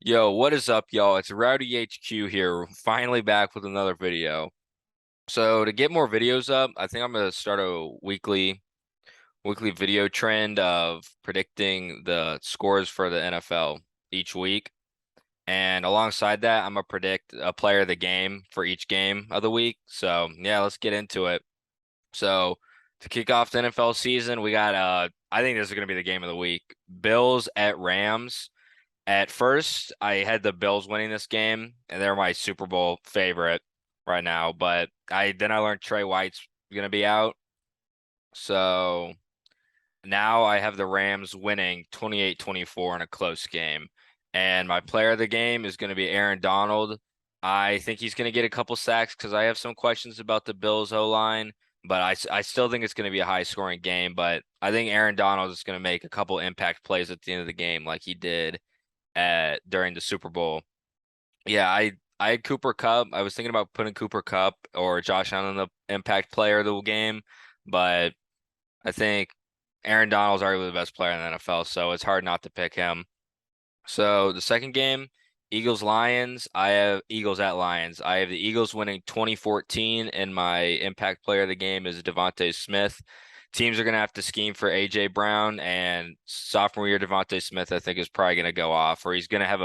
Yo, what is up, y'all? It's Rowdy HQ here, finally back with another video. So to get more videos up, I think I'm gonna start a weekly video trend of predicting the scores for the NFL each week. And alongside that, I'm gonna predict a player of the game for each game of the week. So yeah, let's get into it. So to kick off the NFL season, we got I think this is gonna be the game of the week. Bills at Rams. At first, I had the Bills winning this game, and they're my Super Bowl favorite right now. But I learned Trey White's gonna be out, so now I have the Rams winning 28-24 in a close game. And my player of the game is gonna be Aaron Donald. I think he's gonna get a couple sacks because I have some questions about the Bills O-line, but I still think it's gonna be a high scoring game. But I think Aaron Donald is gonna make a couple impact plays at the end of the game, like he did at during the Super Bowl. Yeah, I had Cooper Kupp. I was thinking about putting Cooper Kupp or Josh Allen the impact player of the game, but I think Aaron Donald's arguably the best player in the NFL, so it's hard not to pick him. So the second game, Eagles Lions. I have Eagles at Lions. I have the Eagles winning 2014, and my impact player of the game is Devontae Smith. Teams are gonna have to scheme for AJ Brown, and sophomore year Devontae Smith, I think, is probably gonna go off, or he's gonna have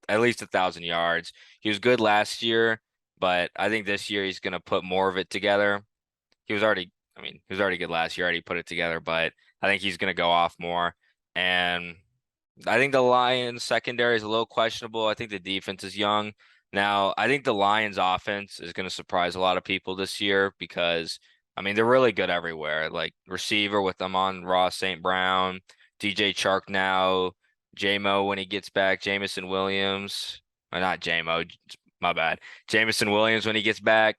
at least 1,000 yards. He was good last year, but I think this year he's gonna put more of it together. He was already good last year, already put it together, but I think he's gonna go off more. And I think the Lions secondary is a little questionable. I think the defense is young. Now, I think the Lions offense is going to surprise a lot of people this year because they're really good everywhere. Like receiver with them on Ross St. Brown, DJ Chark now, J-Mo when he gets back, Jamison Williams. Or not J-Mo, my bad. Jamison Williams when he gets back,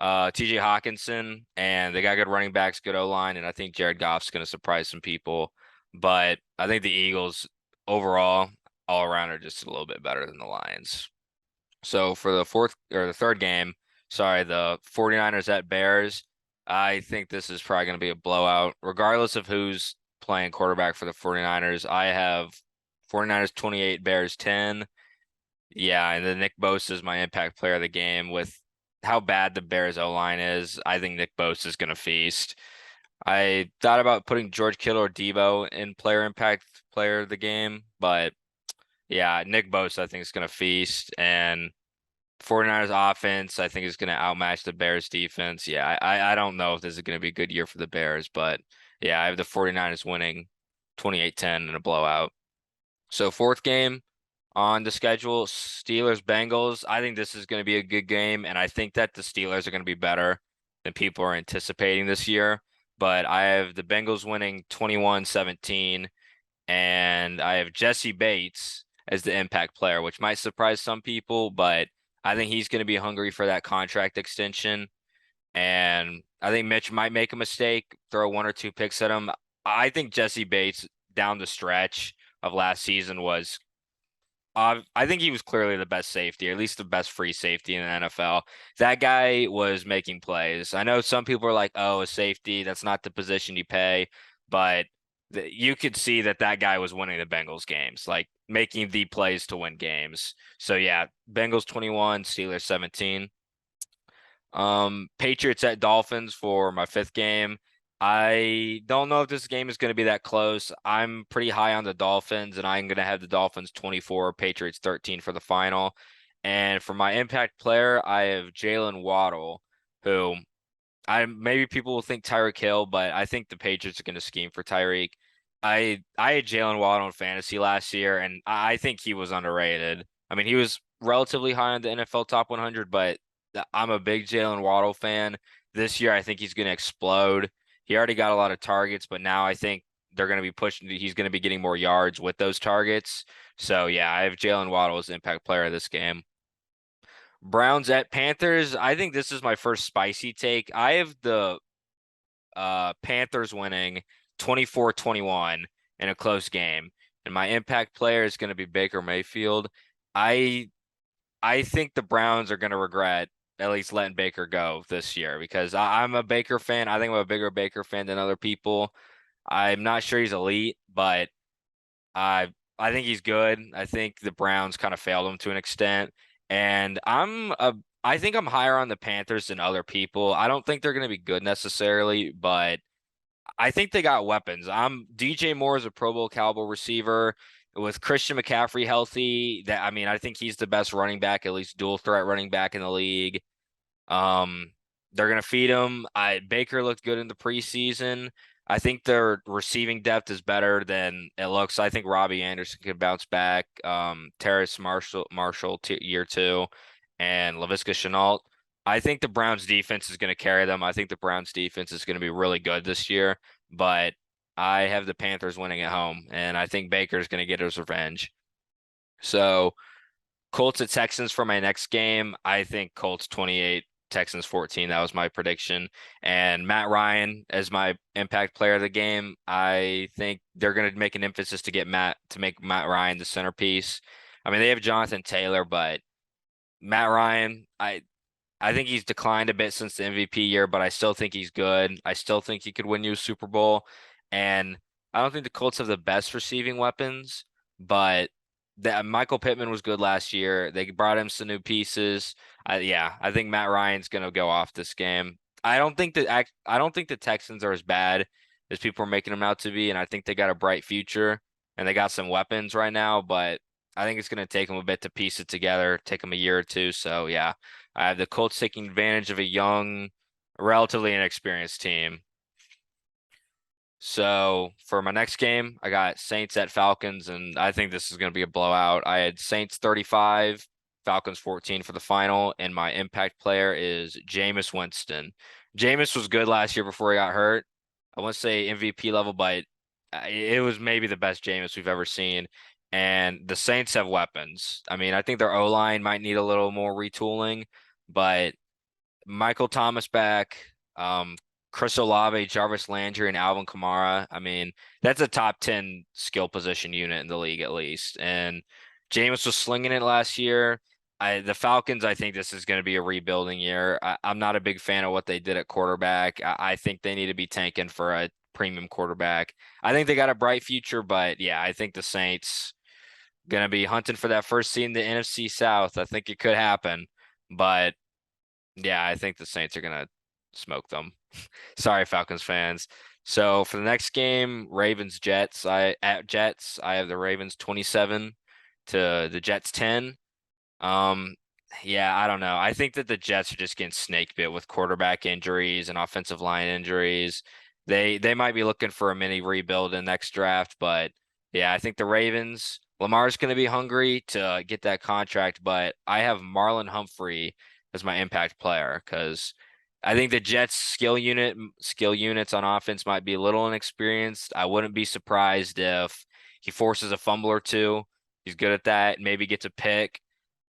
TJ Hawkinson, and they got good running backs, good O-line, and I think Jared Goff's going to surprise some people. But I think the Eagles overall, all around, are just a little bit better than the Lions. So for the third game, sorry, the 49ers at Bears, I think this is probably going to be a blowout. Regardless of who's playing quarterback for the 49ers, I have 49ers 28, Bears 10. Yeah, and then Nick Bosa is my impact player of the game. With how bad the Bears O-line is, I think Nick Bosa is going to feast. I thought about putting George Kittle or Debo in player impact player of the game, but yeah, Nick Bosa I think is going to feast, and 49ers offense I think is going to outmatch the Bears defense. Yeah, I don't know if this is going to be a good year for the Bears, but yeah, I have the 49ers winning 28-10 in a blowout. So fourth game on the schedule, Steelers Bengals. I think this is going to be a good game, and I think that the Steelers are going to be better than people are anticipating this year. But I have the Bengals winning 21-17, and I have Jesse Bates as the impact player, which might surprise some people, but I think he's going to be hungry for that contract extension. And I think Mitch might make a mistake, throw one or two picks at him. I think Jesse Bates down the stretch of last season was I think he was clearly the best safety, or at least the best free safety in the NFL. That guy was making plays. I know some people are like, "Oh, a safety, that's not the position you pay," but you could see that that guy was winning the Bengals games, like making the plays to win games. So yeah, Bengals 21, Steelers 17. Patriots at Dolphins for my fifth game. I don't know if this game is going to be that close. I'm pretty high on the Dolphins, and I'm going to have the Dolphins 24, Patriots 13 for the final. And for my impact player, I have Jalen Waddle, who I maybe people will think Tyreek Hill, but I think the Patriots are going to scheme for Tyreek. I had Jalen Waddle in fantasy last year, and I think he was underrated. I mean, he was relatively high on the NFL top 100, but I'm a big Jalen Waddle fan. This year, I think he's going to explode. He already got a lot of targets, but now I think they're going to be pushing. He's going to be getting more yards with those targets. So yeah, I have Jalen Waddle as impact player of this game. Browns at Panthers. I think this is my first spicy take. I have the Panthers winning 24-21 in a close game. And my impact player is going to be Baker Mayfield. I I think the Browns are going to regret at least letting Baker go this year because I'm a Baker fan. I think I'm a bigger Baker fan than other people. I'm not sure he's elite, but I I think he's good. I think the Browns kind of failed him to an extent. And I think I'm higher on the Panthers than other people. I don't think they're going to be good necessarily, but I think they got weapons. DJ Moore is a Pro Bowl caliber receiver with Christian McCaffrey healthy. That I mean, I think he's the best running back, at least dual threat running back in the league. Um, they're gonna feed him. Baker looked good in the preseason. I think their receiving depth is better than it looks. I think Robbie Anderson could bounce back. Terrace Marshall year two, and Laviska Shenault. I think the Browns defense is going to carry them. I think the Browns defense is going to be really good this year, but I have the Panthers winning at home, and I think Baker's going to get his revenge. So Colts at Texans for my next game. I think Colts 28, Texans 14. That was my prediction. And Matt Ryan as my impact player of the game. I think they're going to make an emphasis to make Matt Ryan the centerpiece. I mean, they have Jonathan Taylor, but Matt Ryan, I think he's declined a bit since the MVP year, but I still think he's good. I still think he could win you a Super Bowl. And I don't think the Colts have the best receiving weapons, but that Michael Pittman was good last year. They brought him some new pieces. Yeah, I think Matt Ryan's gonna go off this game. I don't think the Texans are as bad as people are making them out to be, and I think they got a bright future and they got some weapons right now, but I think it's gonna take them a bit to piece it together, take them a year or two. So yeah. I have the Colts taking advantage of a young, relatively inexperienced team. So for my next game, I got Saints at Falcons, and I think this is going to be a blowout. I had Saints 35, Falcons 14 for the final, and my impact player is Jameis Winston. Jameis was good last year before he got hurt. I won't say MVP level, but it was maybe the best Jameis we've ever seen. And the Saints have weapons. I mean, I think their O-line might need a little more retooling, but Michael Thomas back, Chris Olave, Jarvis Landry, and Alvin Kamara. I mean, that's a top 10 skill position unit in the league at least. And Jameis was slinging it last year. The Falcons, I think this is going to be a rebuilding year. I'm not a big fan of what they did at quarterback. I think they need to be tanking for a premium quarterback. I think they got a bright future, but yeah, I think the Saints going to be hunting for that first seed in the NFC South. I think it could happen, but yeah, I think the Saints are gonna smoke them. Sorry, Falcons fans. So for the next game, Ravens Jets. I have the Ravens 27 to the Jets 10. Um, yeah, I don't know. I think that the Jets are just getting snake bit with quarterback injuries and offensive line injuries. They might be looking for a mini rebuild in next draft, but yeah, I think the Ravens, Lamar's going to be hungry to get that contract, but I have Marlon Humphrey as my impact player because I think the Jets skill units on offense might be a little inexperienced. I wouldn't be surprised if he forces a fumble or two. He's good at that. Maybe gets a pick.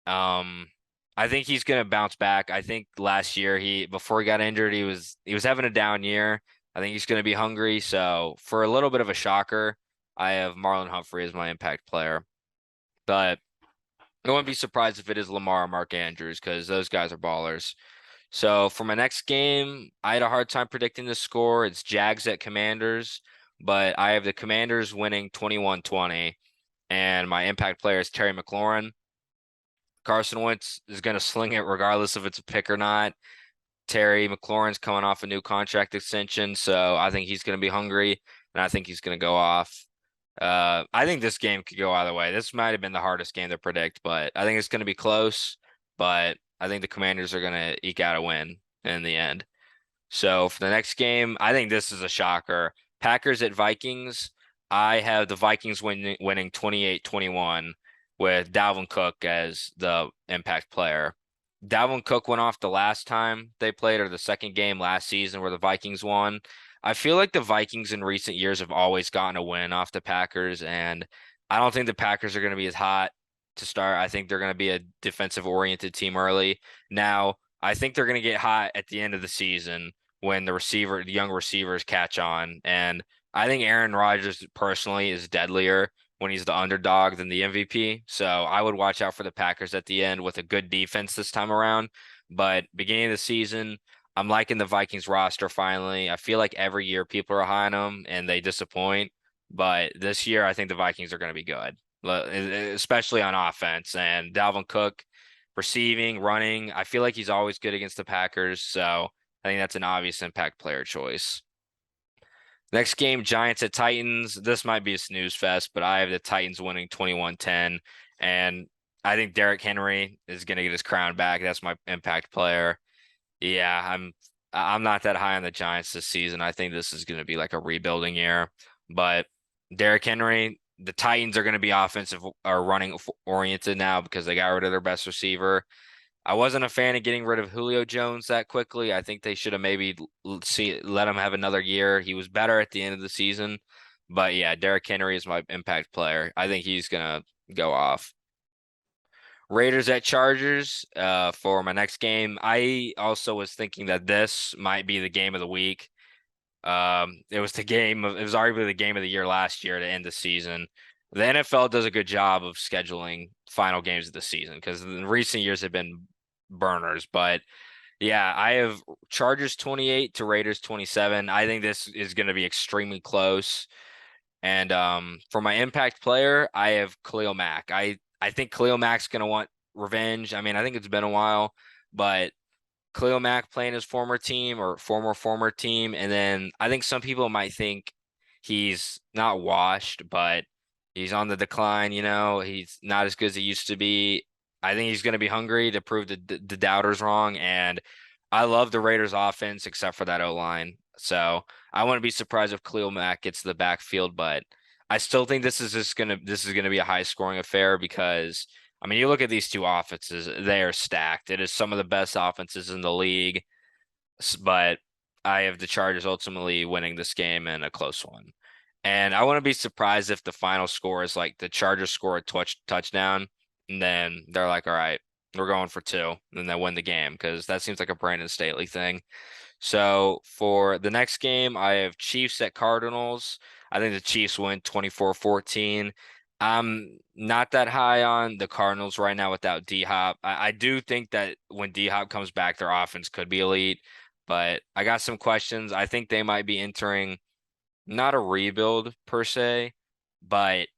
Um, I think he's gonna bounce back. I think last year before he got injured, he was having a down year. I think he's gonna be hungry. So for a little bit of a shocker, I have Marlon Humphrey as my impact player. But I wouldn't be surprised if it is Lamar or Mark Andrews because those guys are ballers. So for my next game, I had a hard time predicting the score. It's Jags at Commanders, but I have the Commanders winning 21-20, and my impact player is Terry McLaurin. Carson Wentz is going to sling it regardless if it's a pick or not. Terry McLaurin's coming off a new contract extension, so I think he's going to be hungry, and I think he's going to go off. I think this game could go either way. This might have been the hardest game to predict, but I think it's going to be close. But I think the Commanders are going to eke out a win in the end. So for the next game, I think this is a shocker. Packers at Vikings. I have the Vikings winning 28-21 with Dalvin Cook as the impact player. Dalvin Cook went off the last time they played, or the second game last season where the Vikings won. I feel like the Vikings in recent years have always gotten a win off the Packers, and I don't think the Packers are going to be as hot to start. I think they're going to be a defensive oriented team early. Now, I think they're going to get hot at the end of the season when the young receivers catch on. And I think Aaron Rodgers personally is deadlier when he's the underdog than the MVP. So I would watch out for the Packers at the end with a good defense this time around. But beginning of the season, I'm liking the Vikings roster finally. I feel like every year people are high on them and they disappoint. But this year, I think the Vikings are going to be good. especially on offense. And Dalvin Cook, receiving, running, I feel like he's always good against the Packers. So I think that's an obvious impact player choice. Next game, Giants at Titans. This might be a snooze fest, but I have the Titans winning 21-10. And I think Derrick Henry is going to get his crown back. That's my impact player. Yeah, I'm not that high on the Giants this season. I think this is going to be like a rebuilding year. But Derrick Henry, the Titans are going to be offensive or running oriented now because they got rid of their best receiver. I wasn't a fan of getting rid of Julio Jones that quickly. I think they should have maybe let him have another year. He was better at the end of the season. But yeah, Derrick Henry is my impact player. I think he's going to go off. Raiders at Chargers for my next game. I also was thinking that this might be the game of the week. It was it was arguably the game of the year last year to end the season. The NFL does a good job of scheduling final games of the season because in recent years have been burners. But yeah, I have Chargers 28 to Raiders 27. I think this is going to be extremely close. And for my impact player, I have Khalil Mack. I think Khalil Mack's gonna want revenge. I mean, I think it's been a while, but Khalil Mack playing his former team or former team, and then I think some people might think he's not washed, but he's on the decline. He's not as good as he used to be. I think he's going to be hungry to prove the doubters wrong, and I love the Raiders' offense except for that O line. So I wouldn't be surprised if Khalil Mack gets to the backfield, but I still think this is gonna be a high scoring affair because I mean you look at these two offenses, they are stacked. It is some of the best offenses in the league, but I have the Chargers ultimately winning this game in a close one. And I wouldn't be surprised if the final score is like the Chargers score a touchdown, and then they're like, all right, we're going for two, and then they win the game because that seems like a Brandon Staley thing. So for the next game, I have Chiefs at Cardinals. I think the Chiefs win 24-14. I'm not that high on the Cardinals right now without D-Hop. I do think that when D-Hop comes back, their offense could be elite, but I got some questions. I think they might be entering not a rebuild per se, but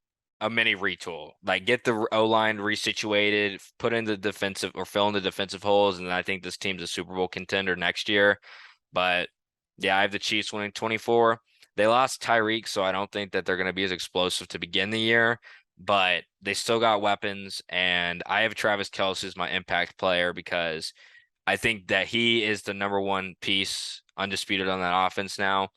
a mini retool. Like get the O-line resituated, put in the defensive or fill in the defensive holes, and I think this team's a Super Bowl contender next year. But yeah, I have the Chiefs winning 24. They lost Tyreek, so I don't think that they're going to be as explosive to begin the year, but they still got weapons. And I have Travis Kelce as my impact player because I think that he is the number one piece undisputed on that offense now.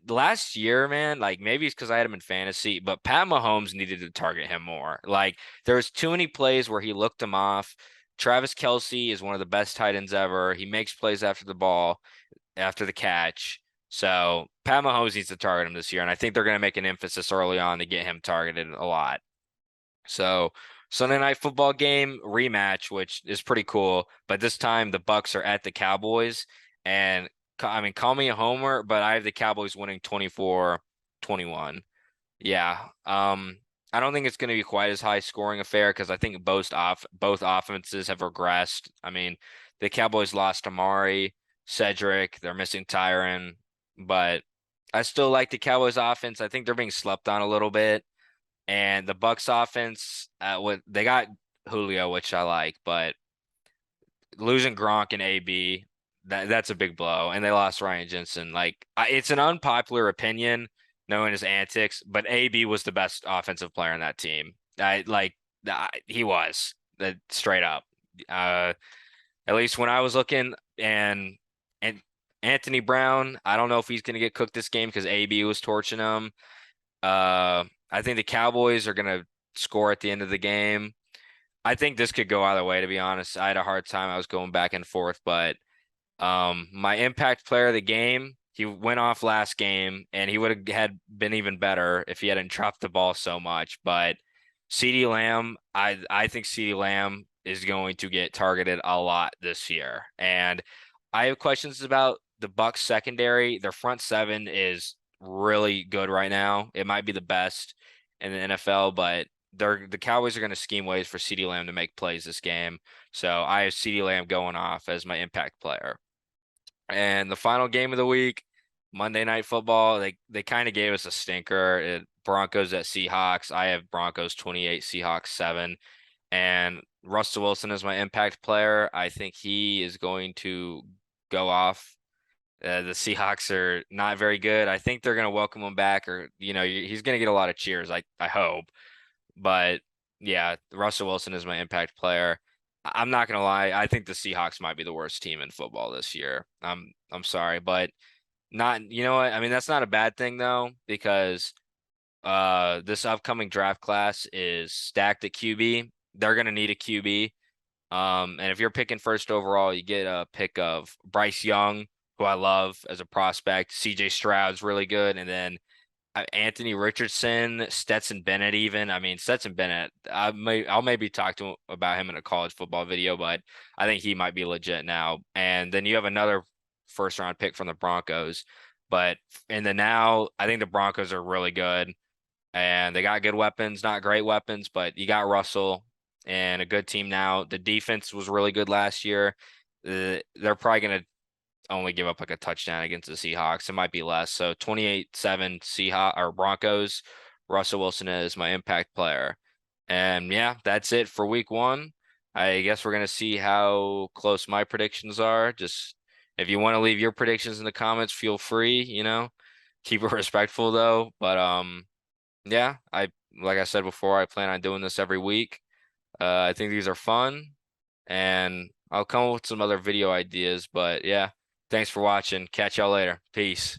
Last year, man, like maybe it's because I had him in fantasy, but Pat Mahomes needed to target him more. Like there was too many plays where he looked him off. Travis Kelce is one of the best tight ends ever. He makes plays after the ball, after the catch. So Pat Mahomes needs to target him this year, and I think they're going to make an emphasis early on to get him targeted a lot. So Sunday night football game rematch, which is pretty cool, but this time the Bucks are at the Cowboys, and I mean, call me a homer, but I have the Cowboys winning 24-21. Yeah. I don't think it's going to be quite as high scoring affair because I think both offenses have regressed. I mean, the Cowboys lost Amari, Cedric, they're missing Tyron, but I still like the Cowboys offense. I think they're being slept on a little bit. And the Bucks offense, they got Julio, which I like, but losing Gronk and AB, that's a big blow. And they lost Ryan Jensen. Like it's an unpopular opinion, knowing his antics, but AB was the best offensive player on that team. He was straight up. At least when I was looking, and Anthony Brown, I don't know if he's gonna get cooked this game because AB was torching him. I think the Cowboys are gonna score at the end of the game. I think this could go either way, to be honest. I had a hard time. I was going back and forth, but my impact player of the game, he went off last game, and he would have had been even better if he hadn't dropped the ball so much. But CeeDee Lamb, I think CeeDee Lamb is going to get targeted a lot this year. And I have questions about the Bucks secondary. Their front seven is really good right now. It might be the best in the NFL, but the Cowboys are going to scheme ways for CeeDee Lamb to make plays this game. So I have CeeDee Lamb going off as my impact player. And the final game of the week, Monday Night Football, they kind of gave us a stinker. Broncos at Seahawks. I have Broncos 28, Seahawks 7. And Russell Wilson is my impact player. I think he is going to go off. The Seahawks are not very good. I think they're going to welcome him back, or he's going to get a lot of cheers. I hope. But yeah, Russell Wilson is my impact player. I'm not gonna lie. I think the Seahawks might be the worst team in football this year. I'm sorry, but not. You know what? I mean, that's not a bad thing though, because this upcoming draft class is stacked at QB. They're gonna need a QB. And if you're picking first overall, you get a pick of Bryce Young, who I love as a prospect. CJ Stroud's really good, and then Anthony Richardson, Stetson Bennett, even. I mean, Stetson Bennett, I'll maybe talk to him about him in a college football video, but I think he might be legit now. And then you have another first round pick from the Broncos. But in the now, I think the Broncos are really good and they got good weapons, not great weapons, but you got Russell and a good team now. The defense was really good last year. They're probably going to only give up like a touchdown against the Seahawks. It might be less. So 28-7 Seahawks or Broncos. Russell Wilson is my impact player. And yeah, that's it for week 1. I guess we're gonna see how close my predictions are. Just if you want to leave your predictions in the comments, feel free, Keep it respectful though. But yeah, like I said before, I plan on doing this every week. I think these are fun and I'll come up with some other video ideas. But yeah, thanks for watching. Catch y'all later. Peace.